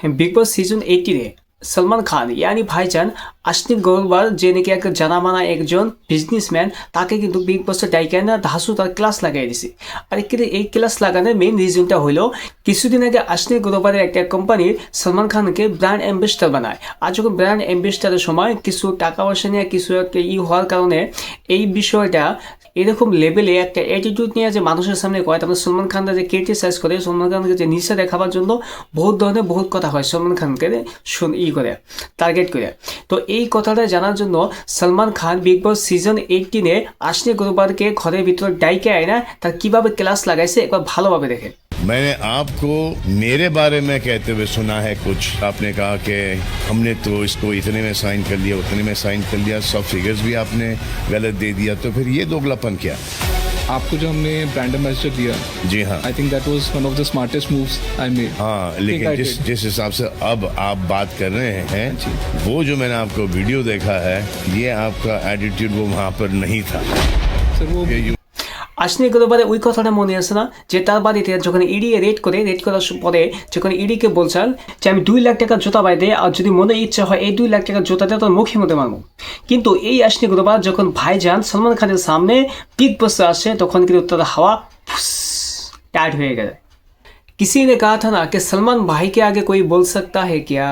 Big boss season 18 Salman খান ইয়ানি ভাইজান আশনিক গরবার যে নাকি একটা জানামানা একজন বিজনেসম্যান তাকে কিন্তু বিগ বসের ডাইকে না ধাসু তার ক্লাস লাগাই দিছে। আর এই ক্লাস লাগানোর মেইন রিজনটা হলো কিছুদিন আগে আশনিক গরবারের একটা কোম্পানির সলমান খানকে ব্র্যান্ড অ্যাম্বাসেডর বানায়। আর যখন ব্র্যান্ড অ্যাম্বাসেডরের সময় কিছু টাকা পয়সা নিয়ে কিছু একটা হওয়ার কারণে এই বিষয়টা এরকম লেভেলে একটা অ্যাটিটিউড নিয়ে যে মানুষের সামনে কয়, তারপরে সলমান খানরা যে ক্রিটিসাইজ করে, সলমান খানকে যে নিচে দেখাবার জন্য বহুত ধরনের বহুত কথা হয় সলমান খানকে করে টার্গেট করে। তো এই কথাটা জানার জন্য সলমান খান বিগ বস সিজন 18 আশনিক গরবারকে ঘরের ভিতর ডাইকে আয় না তার কিভাবে ক্লাস লাগাইছে একবার ভালোভাবে দেখে। मैंने आपको मेरे बारे में कहते हुए सुना है कुछ, आपने कहा कि हमने तो इसको इतने में साइन कर लिया, उतने में साइन कर लिया, सब फिगर्स भी आपने गलत दे दिया, तो फिर ये दोगलापन क्या? आपको जो हमने ब्रांड एम्बेसडर दिया, जी हाँ, I think that was one of the smartest moves I made. हाँ, लेकिन जिस हिसाब से अब आप बात कर रहे हैं, वो जो मैंने आपको वीडियो देखा है, ये आपका एटीट्यूड वो वहाँ पर नहीं था। सर वो আশনিক গরবারে ওই কথাটা মনে আছে না যে তার বাড়িতে যখন ইডি রেড করার পরে যখন ইডিকে বলছেন যে আমি 2 লাখ টাকার জুতা বাইদে, আর যদি মনে ইচ্ছা হয় এই 2 লাখ টাকার জুতাতে তোর মুখের মধ্যে মারবো। কিন্তু এই আশনিক গরবার যখন ভাইজান সলমান খানের সামনে বিগ বসে আসে তখন কিন্তু তার হাওয়া टाइट हो गया। किसी ने कहा था ना कि सलमान भाई के आगे कोई बोल सकता है क्या।